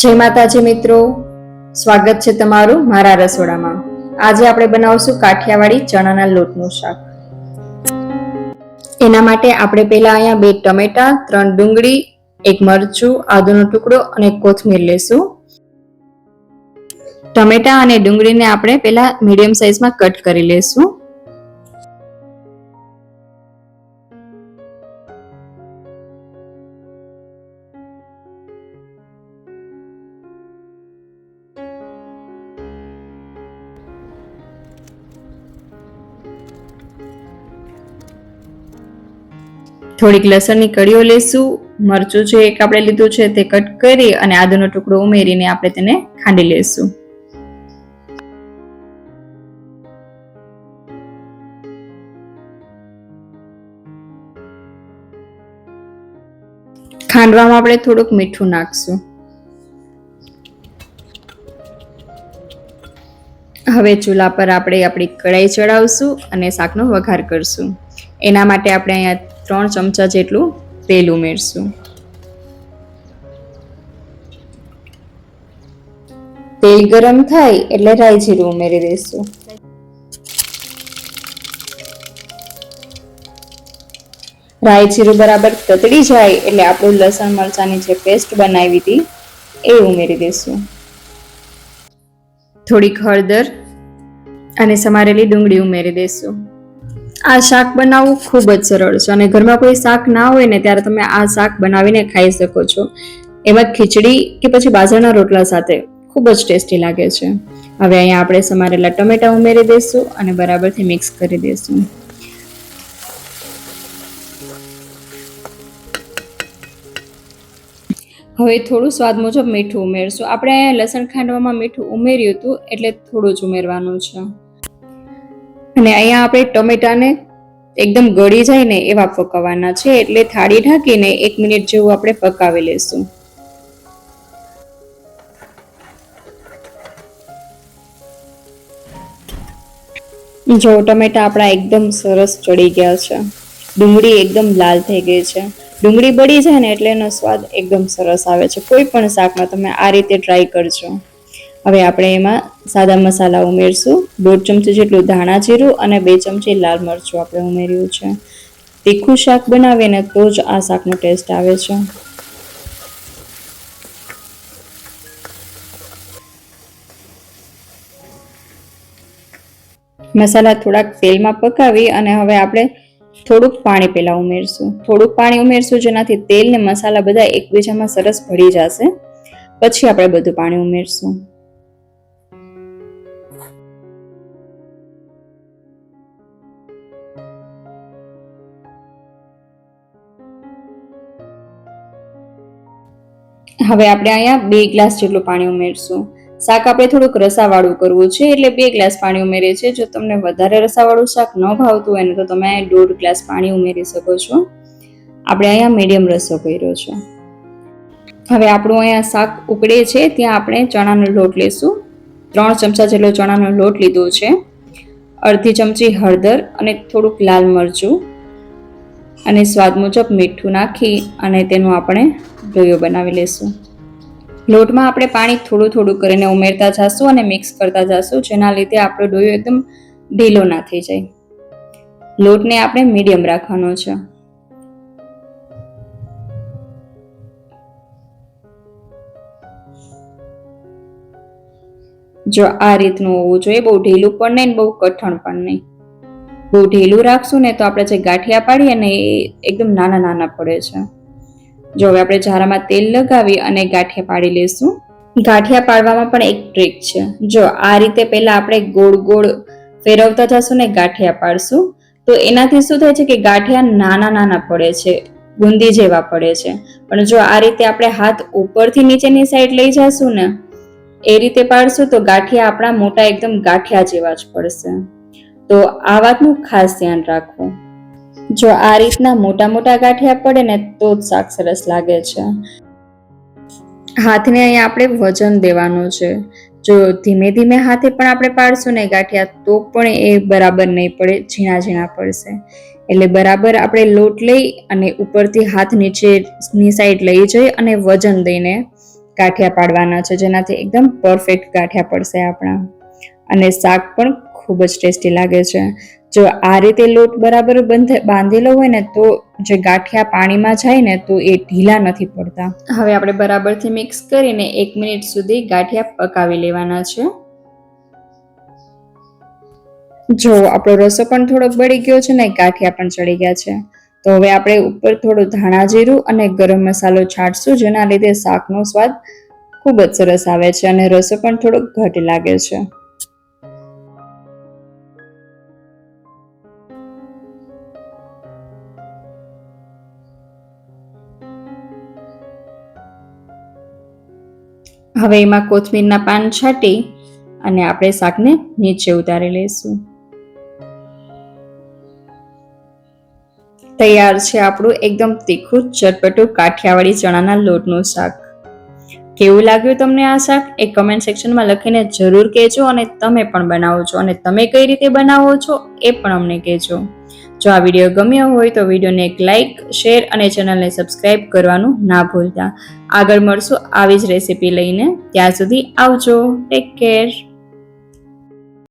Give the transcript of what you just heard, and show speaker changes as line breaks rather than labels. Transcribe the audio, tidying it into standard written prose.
જય માતાજી મિત્રો, સ્વાગત છે તમારું મારા રસોડામાં। આજે આપણે બનાવશું કાઠિયાવાડી ચણાના લોટનું શાક। એના માટે આપણે પહેલા અહીંયા 2 ટમેટા, 3 ડુંગળી, 1 મરચું, આદુનો ટુકડો અને કોથમીર લેશું। ટમેટા અને ડુંગળીને આપણે પહેલા મીડિયમ સાઈઝમાં કટ કરી લેશું। થોડીક લસણની કળીઓ લેશું। મરચું છે એક આપણે લીધું છે તે કટ કરી અને આદુનો ટુકડો ઉમેરીને આપણે તેને ખાંડી લેશું। ખાંડવામાં આપણે થોડુંક મીઠું નાખશું। હવે ચૂલા પર આપણે આપણી કઢાઈ ચડાવશું અને શાકનો વઘાર કરશું। એના માટે આપણે અહીંયા 3 ચમચા જેટલું તેલ ઉમેરશું। તેલ ગરમ થાય એટલે રાઈ જીરું ઉમેરી દઈશું। રાઈ જીરું બરાબર તતડી જાય એટલે આપણું લસણ મરચાંની જે પેસ્ટ બનાવી હતી એ ઉમેરી દઈશું। થોડીક હળદર અને સમારેલી ડુંગળી ઉમેરી દઈશું। આ શાક બનાવવું ખૂબ જ સરળ છે અને ઘરમાં કોઈ શાક ના હોય ને ત્યારે તમે આ શાક બનાવીને ખાઈ શકો છો। એમાં ખીચડી કે પછી બાજરાના રોટલા સાથે ખૂબ જ ટેસ્ટી લાગે છે। હવે અહીંયા આપણે સમારેલા ટમેટા ઉમેરી દઈશું અને બરાબરથી મિક્સ કરી દઈશું। હવે થોડું સ્વાદ મુજબ મીઠું ઉમેરશું। આપણે અહીંયા લસણ ખાંડવામાં મીઠું ઉમેર્યું હતું એટલે થોડું જ ઉમેરવાનું છે। અને અહીંયા આપણે ટમેટાને એકદમ ગળી જાય ને એવા પકાવવાના છે એટલે થાળી ઢાંકીને 1 મિનિટ જેવું આપણે પકાવી લેશું। જો ટમેટા આપણા એકદમ સરસ ચડી ગયા છે, ડુંગળી એકદમ લાલ થઈ ગઈ છે। ડુંગળી બળી જાય ને એટલે એનો સ્વાદ એકદમ સરસ આવે છે। કોઈ પણ શાકમાં તમે આ રીતે ટ્રાય કરજો। હવે આપણે એમાં સાદા મસાલા ઉમેરશું। 1.5 ચમચી જેટલું ધાણા જીરું અને 2 ચમચી લાલ મરચું આપણે ઉમેર્યું છે। તીખું શાક બનાવીએ ને તો જ આ શાકનો ટેસ્ટ આવે છે। મસાલા થોડાક તેલમાં પકાવી અને હવે આપણે થોડુંક પાણી પહેલા ઉમેરશું। થોડુંક પાણી ઉમેરશું જેનાથી તેલ ને મસાલા બધા એકબીજામાં સરસ ભળી જશે। પછી આપણે બધું પાણી ઉમેરશું। હવે આપણે અહીંયા 2 ગ્લાસ જેટલું પાણી ઉમેરશું। શાક આપણે થોડુંક રસાવાળું કરવું છે એટલે 2 ગ્લાસ પાણી ઉમેરીએ છીએ। જો તમને વધારે રસાવાળું શાક ન ભાવતું હોય ને તો તમે 1.5 ગ્લાસ પાણી ઉમેરી શકો છો। આપણે અહીંયા મીડિયમ રસો કર્યો છે। હવે આપણું અહીંયા શાક ઉકળે છે ત્યાં આપણે ચણાનો લોટ લેશું। 3 ચમચા જેટલો ચણાનો લોટ લીધો છે। અડધી ચમચી હળદર અને થોડુંક લાલ મરચું અને સ્વાદ મુજબ મીઠું નાખી અને તેનું આપણે ડોયો બનાવી લેશું। લોટમાં આપણે પાણી થોડું થોડું કરીને ઉમેરતા જશું અને મિક્સ કરતા જશું જેના લીધે આપણો ડોયો એકદમ ઢીલો ના થઈ જાય। લોટને આપણે મીડિયમ રાખવાનો છે। જો આ રીતનું હોવું જોઈએ, બહુ ઢીલું પણ નહીં બહુ કઠણ પણ નહીં। બહુ ઢીલું રાખશું ને તો આપણે જે ગાંઠિયા પાડીએ ને એ એકદમ નાના નાના પડે છે। જો હવે આપણે જારામાં તેલ લગાવી અને ગાંઠિયા પાડી લેશું। ગાંઠિયા પાડવામાં પણ એક ટ્રીક છે। જો આ રીતે પહેલા આપણે ગોળ ગોળ ફેરવતા જશું ને ગાંઠિયા પાડશું તો એનાથી શું થાય છે કે ગાંઠિયા નાના નાના પડે છે, બુંદી જેવા પડે છે। પણ જો આ રીતે આપણે હાથ ઉપરથી નીચેની સાઈડ લઈ જશું ને એ રીતે પાડશું તો ગાંઠિયા આપણા મોટા એકદમ ગાંઠિયા જેવા જ પડશે। તો આ વાતનું ખાસ ધ્યાન રાખવું। જો આ રીતના મોટા મોટા ગાંઠિયા પડે ને તો જ શાક સરસ લાગે છે। હાથને અહીંયા આપણે વજન દેવાનું છે। જો ધીમે ધીમે હાથે પણ આપણે પાડશું ને ગાંઠિયા તો પણ એ બરાબર નહીં પડે, ઝીણા ઝીણા પડશે। એટલે બરાબર આપણે લોટ લઈ અને ઉપરથી હાથ નીચેની સાઈડ લઈ જઈ અને વજન દઈને ગાંઠિયા પાડવાના છે, જેનાથી એકદમ પરફેક્ટ ગાંઠિયા પડશે આપણા. અને શાક પણ ખૂબ જ ટેસ્ટી લાગે છે. જો આ રીતે લોટ બરાબર બાંધેલો હોય ને તો જે ગાંઠિયા પાણીમાં જાય ને તો એ ઢીલા નથી પડતા. હવે આપણે બરાબરથી મિક્સ કરીને 1 મિનિટ સુધી ગાંઠિયા પકાવી લેવાના છે. જો આપણો રસો પણ થોડોક બળી ગયો છે ને ગાંઠિયા પણ ચડી ગયા છે. તો હવે આપણે ઉપર થોડું ધાણા જીરું અને ગરમ મસાલો છાંટશું, જેના લીધે શાકનો સ્વાદ ખૂબ જ સરસ આવે છે અને રસો પણ થોડોક ઘટ લાગે છે. હવે એમાં કોથમીરના પાન છાંટી અને આપણે શાકને નીચે ઉતારી લઈશું. તૈયાર છે આપણું એકદમ તીખું ચટપટું કાઠિયાવાડી ચણાના લોટનું શાક. કેવું લાગ્યું તમને આ શાક એ કમેન્ટ સેક્શનમાં લખીને જરૂર કહેજો, અને તમે પણ બનાવો છો અને તમે કઈ રીતે બનાવો છો એ પણ અમને કહેજો. જો આ વિડીયો ગમ્યો હોય તો વિડીયોને એક લાઇક, શેર અને ચેનલને સબસ્ક્રાઇબ કરવાનું ના ભૂલતા. આગળ મળશું આવી જ રેસીપી લઈને. ત્યાં સુધી આવજો. Take care.